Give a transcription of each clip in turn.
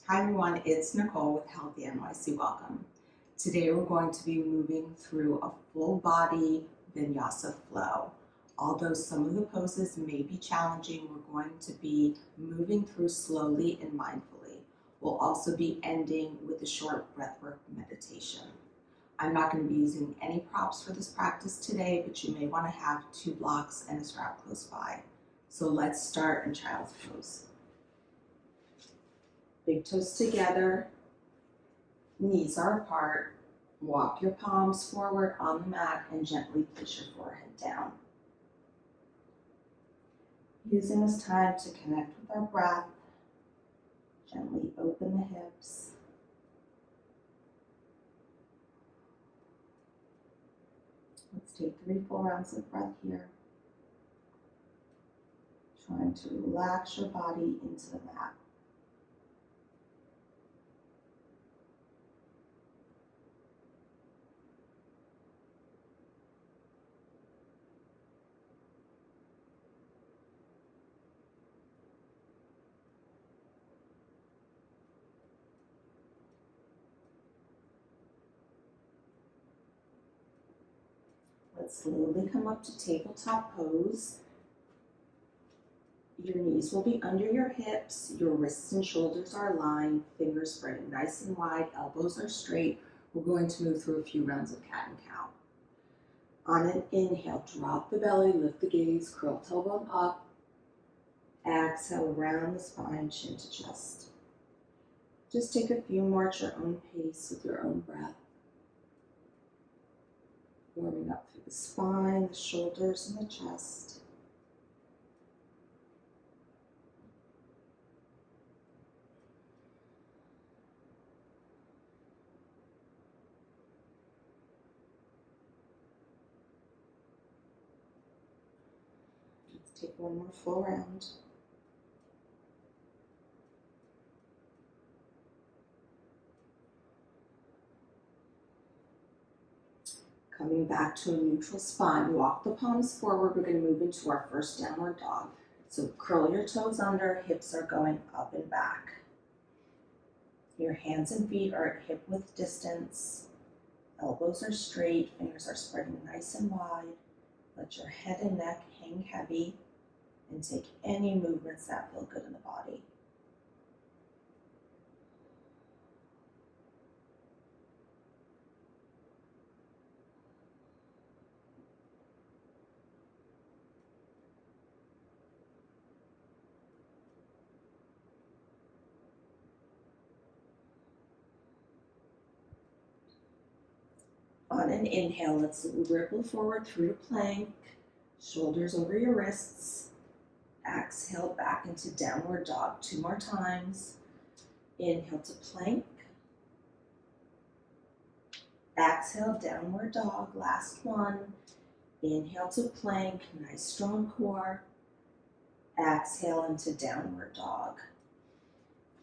Hi everyone, it's Nicole with Healthy NYC. Welcome. Today we're going to be moving through a full body vinyasa flow. Although some of the poses may be challenging, we're going to be moving through slowly and mindfully. We'll also be ending with a short breathwork meditation. I'm not going to be using any props for this practice today, but you may want to have 2 blocks and a strap close by. So let's start in child's pose. Big toes together, knees are apart. Walk your palms forward on the mat and gently push your forehead down. Using this time to connect with our breath, gently open the hips. Let's take 3 full rounds of breath here. Trying to relax your body into the mat. Let's slowly come up to tabletop pose. Your knees will be under your hips, your wrists and shoulders are aligned, fingers spreading nice and wide, elbows are straight. We're going to move through a few rounds of cat and cow. On an inhale, drop the belly, lift the gaze, curl tailbone up. Exhale, round the spine, chin to chest. Just take a few more at your own pace with your own breath. Warming up through the spine, the shoulders, and the chest. Let's take one more full round. Coming back to a neutral spine, walk the palms forward. We're going to move into our first downward dog. So curl your toes under, hips are going up and back. Your hands and feet are at hip width distance. Elbows are straight, fingers are spreading nice and wide. Let your head and neck hang heavy and take any movements that feel good in the body. On an inhale, let's ripple forward through to plank, shoulders over your wrists. Exhale back into downward dog 2 more times. Inhale to plank. Exhale, downward dog, last one. Inhale to plank, nice strong core. Exhale into downward dog.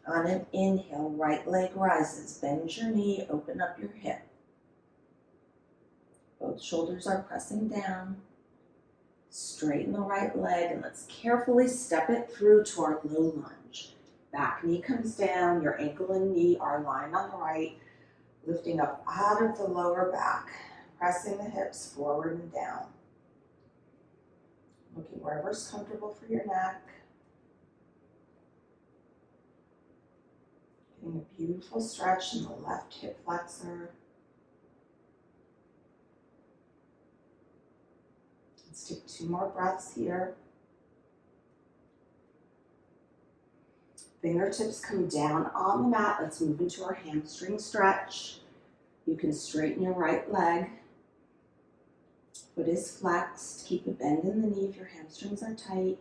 On an inhale, right leg rises, bend your knee, open up your hip. Both shoulders are pressing down. Straighten the right leg and let's carefully step it through to our low lunge. Back knee comes down, your ankle and knee are aligned on the right, lifting up out of the lower back, pressing the hips forward and down. Looking wherever's comfortable for your neck. Getting a beautiful stretch in the left hip flexor. Let's take 2 more breaths here. Fingertips come down on the mat. Let's move into our hamstring stretch. You can straighten your right leg. Foot is flexed. Keep a bend in the knee if your hamstrings are tight.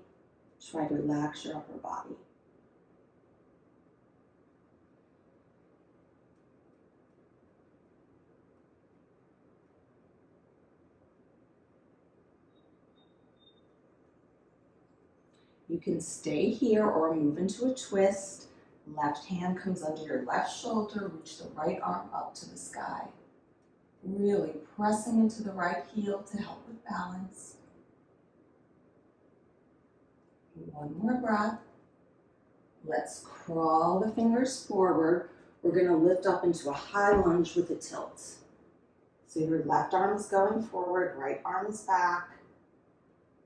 Try to relax your upper body. You can stay here or move into a twist. Left hand comes under your left shoulder. Reach the right arm up to the sky. Really pressing into the right heel to help with balance. 1 more breath. Let's crawl the fingers forward. We're going to lift up into a high lunge with a tilt. So your left arm is going forward, right arm is back.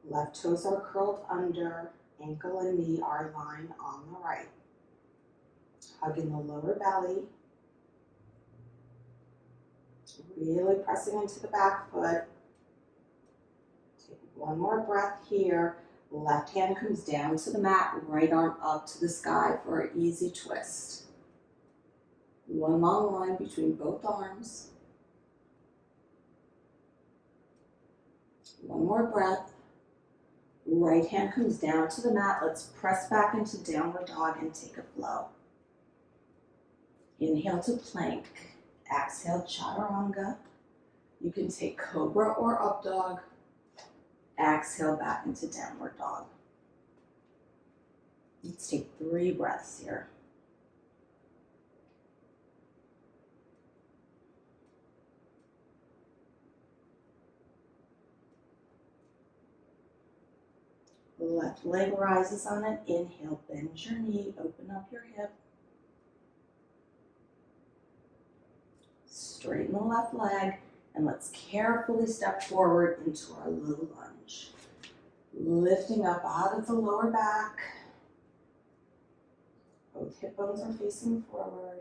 Left toes are curled under, ankle and knee are aligned on the right. Hugging the lower belly. Really pressing into the back foot. Take one more breath here. Left hand comes down to the mat, right arm up to the sky for an easy twist. One long line between both arms. One more breath. Right hand comes down to the mat. Let's press back into downward dog and take a flow. Inhale to plank. Exhale, chaturanga. You can take cobra or up dog. Exhale back into downward dog. Let's take 3 breaths here. Left leg rises on an inhale. Bend your knee, open up your hip. Straighten the left leg, and let's carefully step forward into our low lunge. Lifting up out of the lower back. Both hip bones are facing forward.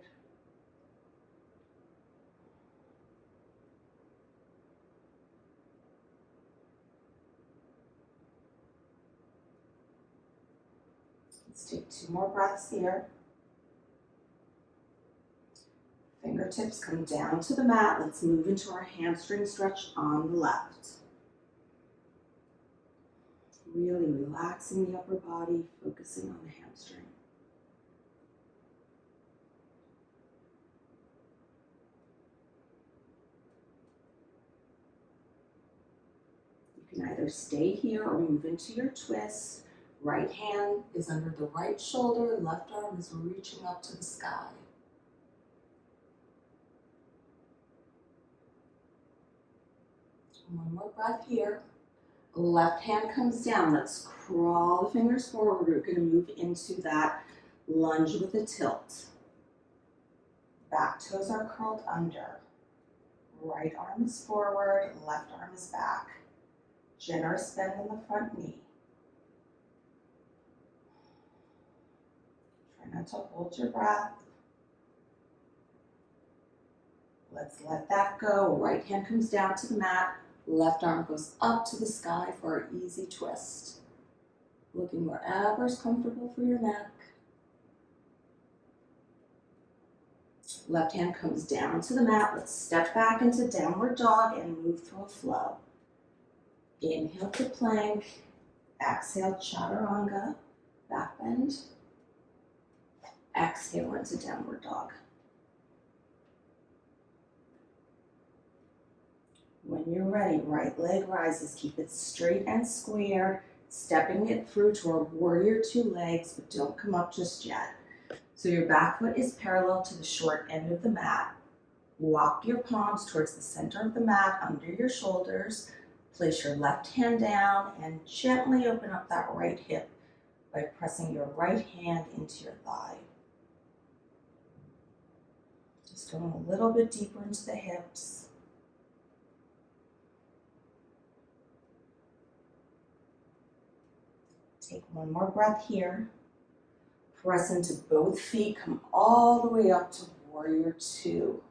Let's take 2 more breaths here. Fingertips come down to the mat. Let's move into our hamstring stretch on the left. Really relaxing the upper body, focusing on the hamstring. You can either stay here or move into your twist. Right hand is under the right shoulder, left arm is reaching up to the sky. One more breath here. Left hand comes down. Let's crawl the fingers forward. We're going to move into that lunge with a tilt. Back toes are curled under. Right arm is forward, left arm is back. Generous bend in the front knee. Try not to hold your breath. Let's let that go. Right hand comes down to the mat. Left arm goes up to the sky for an easy twist. Looking wherever is comfortable for your neck. Left hand comes down to the mat. Let's step back into downward dog and move through a flow. Inhale to plank. Exhale, chaturanga. Back bend. Exhale into downward dog. When you're ready, right leg rises. Keep it straight and square, stepping it through to our warrior 2 legs, but don't come up just yet. So your back foot is parallel to the short end of the mat. Walk your palms towards the center of the mat, under your shoulders. Place your left hand down and gently open up that right hip by pressing your right hand into your thigh. Just going a little bit deeper into the hips. Take one more breath here. Press into both feet. Come all the way up to warrior 2.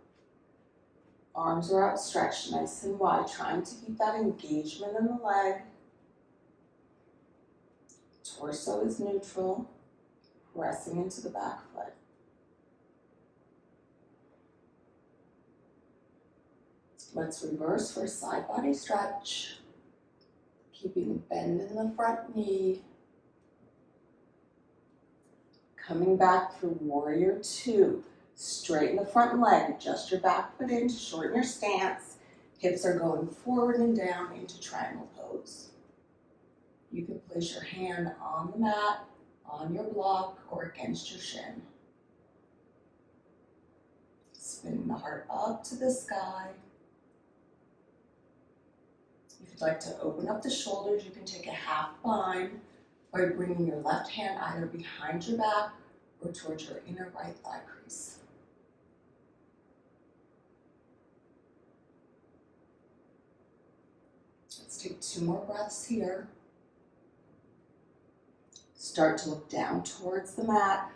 Arms are outstretched nice and wide, trying to keep that engagement in the leg. Torso is neutral, pressing into the back foot. Let's reverse for a side body stretch. Keeping a bend in the front knee. Coming back through warrior 2. Straighten the front leg, adjust your back foot in to shorten your stance. Hips are going forward and down into triangle pose. You can place your hand on the mat, on your block, or against your shin. Spinning the heart up to the sky. If you'd like to open up the shoulders, you can take a half bind by bringing your left hand either behind your back or towards your inner right thigh crease. Let's take 2 more breaths here. Start to look down towards the mat.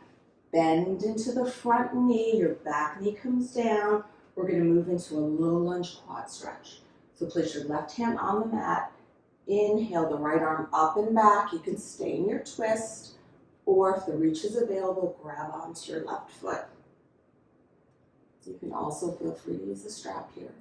Bend into the front knee, your back knee comes down. We're going to move into a low lunge quad stretch. So place your left hand on the mat. Inhale the right arm up and back. You can stay in your twist, or if the reach is available, grab onto your left foot. You can also feel free to use the strap here.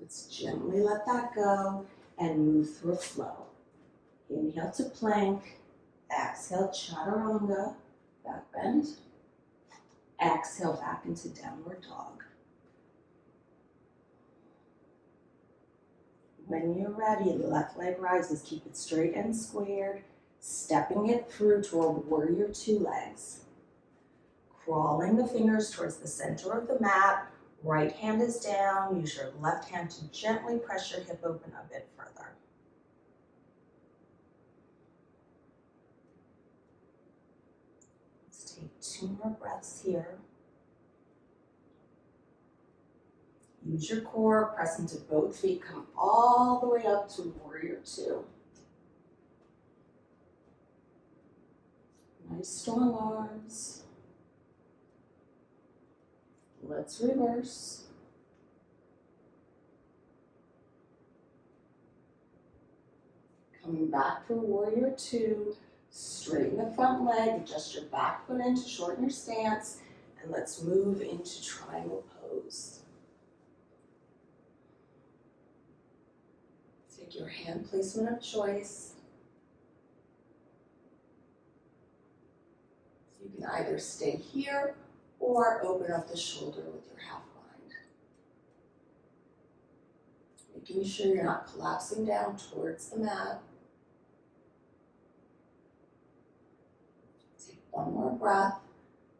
Let's gently let that go and move through a flow. Inhale to plank, exhale chaturanga, back bend. Exhale back into downward dog. When you're ready, the left leg rises, keep it straight and squared, stepping it through to a warrior 2 legs. Crawling the fingers towards the center of the mat, right hand is down, use your left hand to gently press your hip open a bit further. Let's take 2 more breaths here. Use your core, press into both feet, come all the way up to warrior 2. Nice strong arms. Let's reverse. Coming back for warrior 2, straighten the front leg, adjust your back foot in to shorten your stance, and let's move into triangle pose. Take your hand placement of choice. You can either stay here or open up the shoulder with your half bind. Making sure you're not collapsing down towards the mat. Take 1 more breath.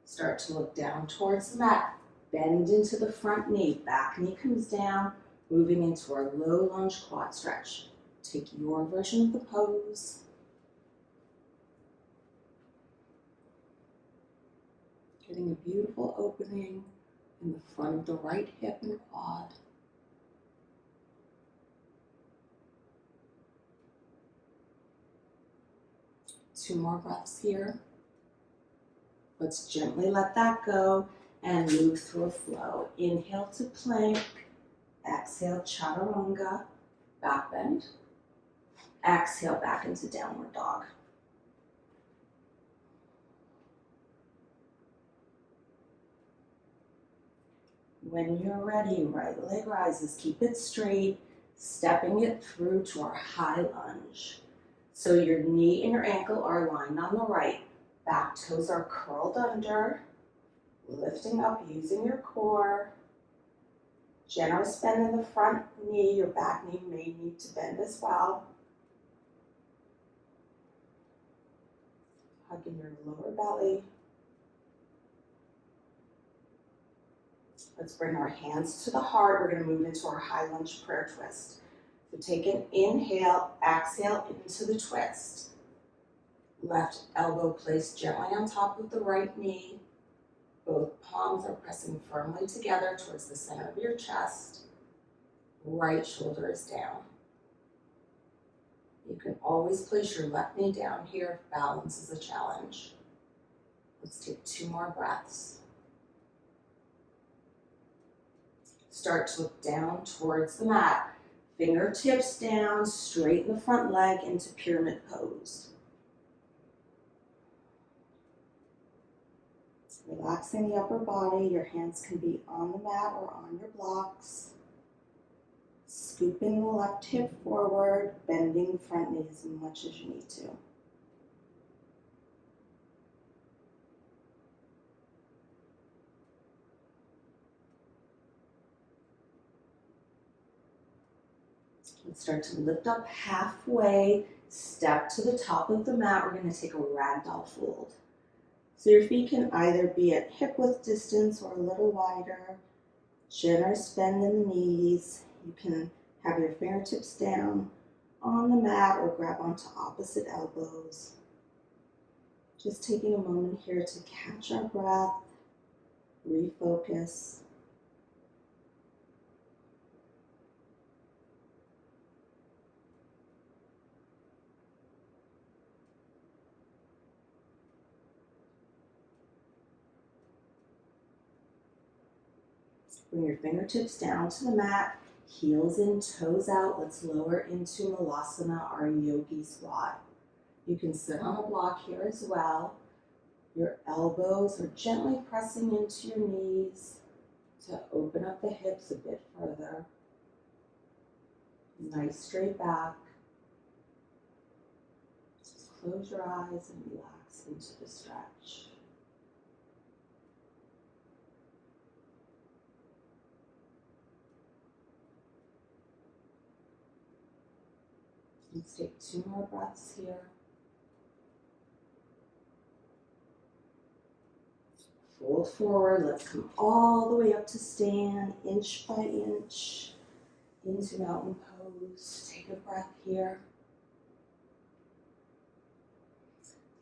Start to look down towards the mat. Bend into the front knee. Back knee comes down, moving into our low lunge quad stretch. Take your version of the pose. Getting a beautiful opening in the front of the right hip and quad. Two more breaths here. Let's gently let that go and move through a flow. Inhale to plank, exhale chaturanga, back bend. Exhale back into downward dog. When you're ready, right leg rises, keep it straight, stepping it through to our high lunge. So your knee and your ankle are aligned on the right, back toes are curled under, lifting up using your core. Generous bend in the front knee, your back knee may need to bend as well. Hugging your lower belly. Let's bring our hands to the heart. We're going to move into our high lunge prayer twist. So take an inhale, exhale into the twist. Left elbow placed gently on top of the right knee. Both palms are pressing firmly together towards the center of your chest. Right shoulder is down. You can always place your left knee down here if balance is a challenge. Let's take 2 more breaths. Start to look down towards the mat. Fingertips down, straighten the front leg into pyramid pose. Relaxing the upper body, your hands can be on the mat or on your blocks. Scooping the left hip forward, bending the front knee as much as you need to. Let's start to lift up halfway, step to the top of the mat. We're going to take a Ragdoll Fold. So your feet can either be at hip width distance or a little wider. Generous bend in the knees. You can have your fingertips down on the mat or grab onto opposite elbows. Just taking a moment here to catch our breath, refocus. Bring your fingertips down to the mat, heels in, toes out. Let's lower into Malasana, our yogi squat. You can sit on a block here as well. Your elbows are gently pressing into your knees to open up the hips a bit further. Nice straight back. Just close your eyes and relax into the stretch. Let's take 2 more breaths here. Fold forward. Let's come all the way up to stand, inch by inch, into mountain pose. Take a breath here.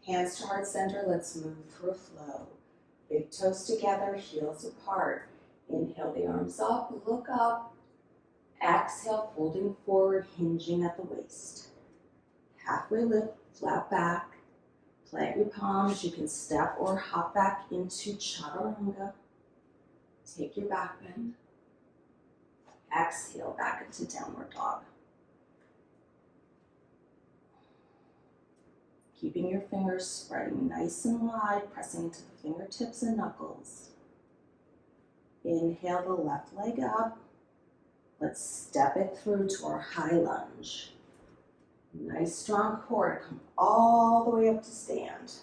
Hands to heart center. Let's move through a flow. Big toes together, heels apart. Inhale the arms up, look up. Exhale, folding forward, hinging at the waist. Halfway lift, flat back. Plant your palms. You can step or hop back into chaturanga. Take your back bend. Exhale, back into downward dog. Keeping your fingers spreading nice and wide, pressing into the fingertips and knuckles. Inhale the left leg up. Let's step it through to our high lunge. Nice strong core to come all the way up to stand.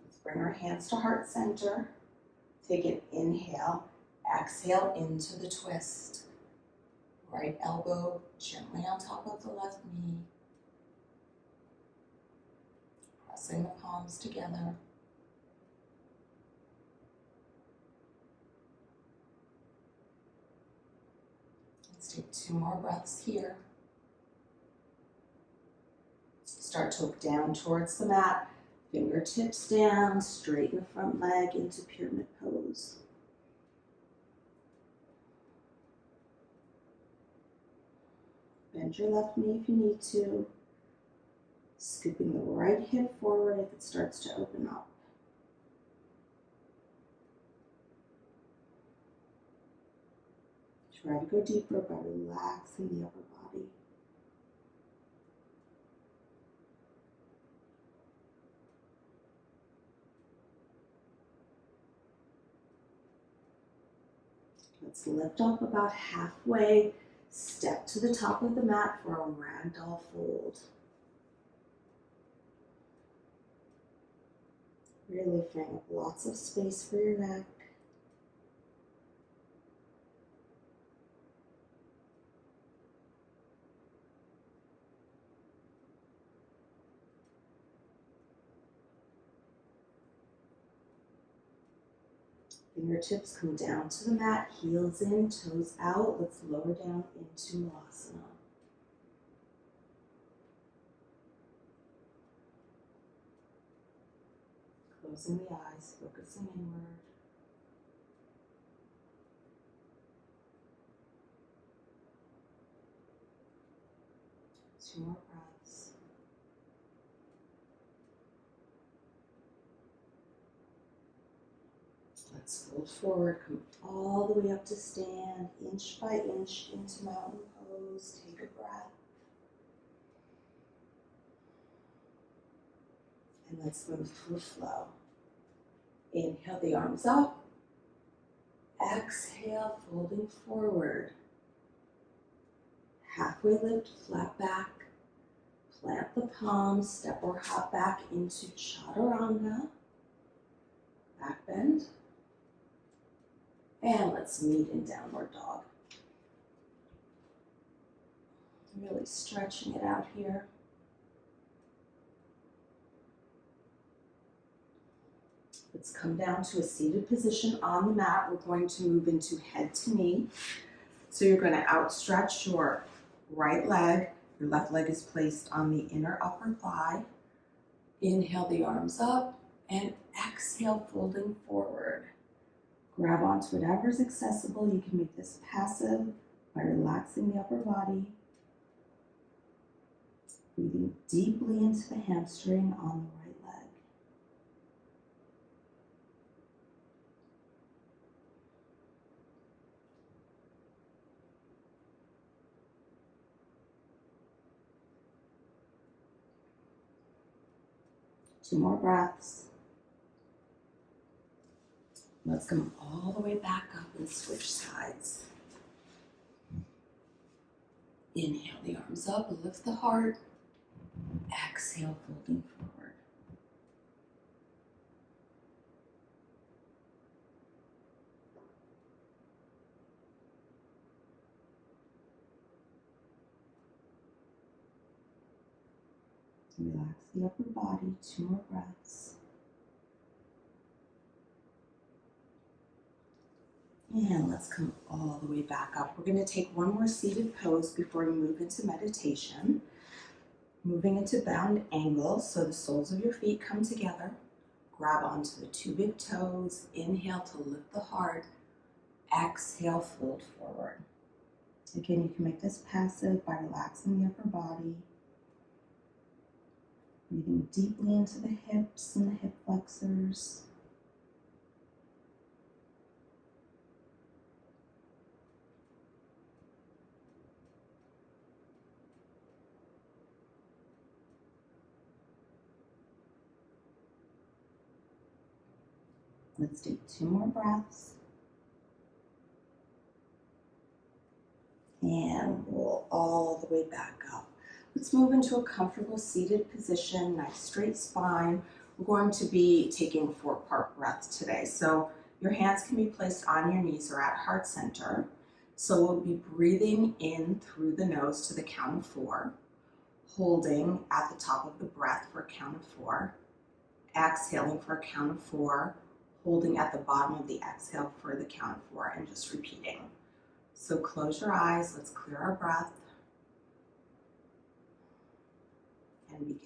Let's bring our hands to heart center. Take an inhale, exhale into the twist. Right elbow gently on top of the left knee. Pressing the palms together. Let's take 2 more breaths here. Start to look down towards the mat. Fingertips down, straighten the front leg into pyramid pose. Bend your left knee if you need to. Scooping the right hip forward if it starts to open up. Try to go deeper by relaxing the upper body. Let's lift up about halfway. Step to the top of the mat for a Ragdoll Fold. Really freeing up lots of space for your neck. Fingertips come down to the mat, heels in, toes out. Let's lower down into Malasana. Closing the eyes, focusing inward. Two more breaths. Let's fold forward, come all the way up to stand, inch by inch into mountain pose. Take a breath. And let's move through flow. Inhale the arms up. Exhale, folding forward. Halfway lift, flat back. Plant the palms, step or hop back into chaturanga. Back bend. And let's meet in downward dog. Really stretching it out here. Let's come down to a seated position on the mat. We're going to move into head to knee. So you're going to outstretch your right leg. Your left leg is placed on the inner upper thigh. Inhale the arms up and exhale, folding forward. Grab onto whatever's accessible. You can make this passive by relaxing the upper body. Breathing deeply into the hamstring on the right leg. Two more breaths. Let's come all the way back up and switch sides. Inhale the arms up, lift the heart. Exhale, folding forward. Relax the upper body, two more breaths. And let's come all the way back up. We're going to take one more seated pose before we move into meditation. Moving into bound angle, so the soles of your feet come together. Grab onto the two big toes. Inhale to lift the heart. Exhale, fold forward. Again, you can make this passive by relaxing the upper body. Breathing deeply into the hips and the hip flexors. Let's take two more breaths. And roll all the way back up. Let's move into a comfortable seated position, nice straight spine. We're going to be taking 4-part breaths today. So your hands can be placed on your knees or at heart center. So we'll be breathing in through the nose to the count of 4, holding at the top of the breath for a count of 4, exhaling for a count of 4, holding at the bottom of the exhale for the count of 4, and just repeating. So close your eyes, let's clear our breath, and begin.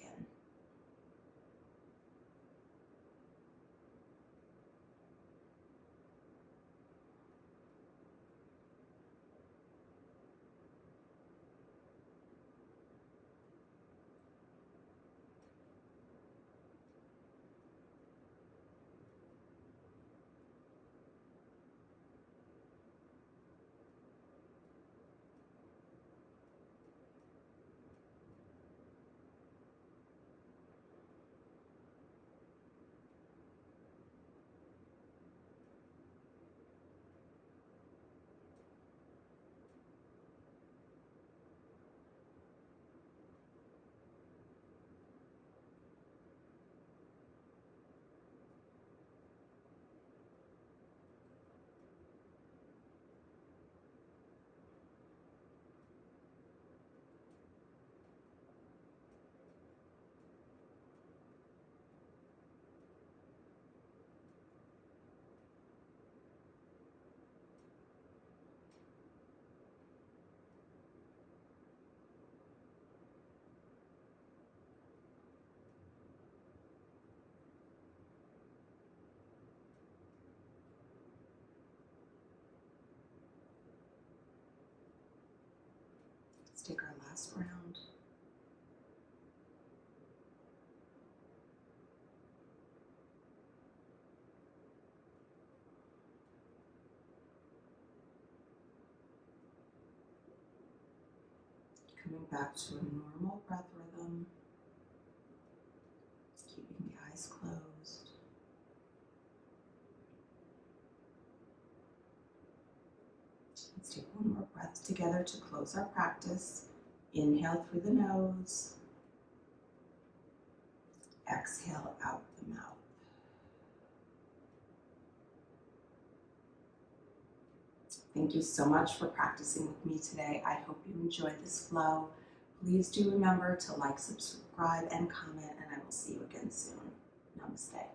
Let's take our last round. Coming back to a normal breath rhythm, keeping the eyes closed. Let's take one more breath together to close our practice. Inhale through the nose. Exhale out the mouth. Thank you so much for practicing with me today. I hope you enjoyed this flow. Please do remember to like, subscribe, and comment, and I will see you again soon. Namaste.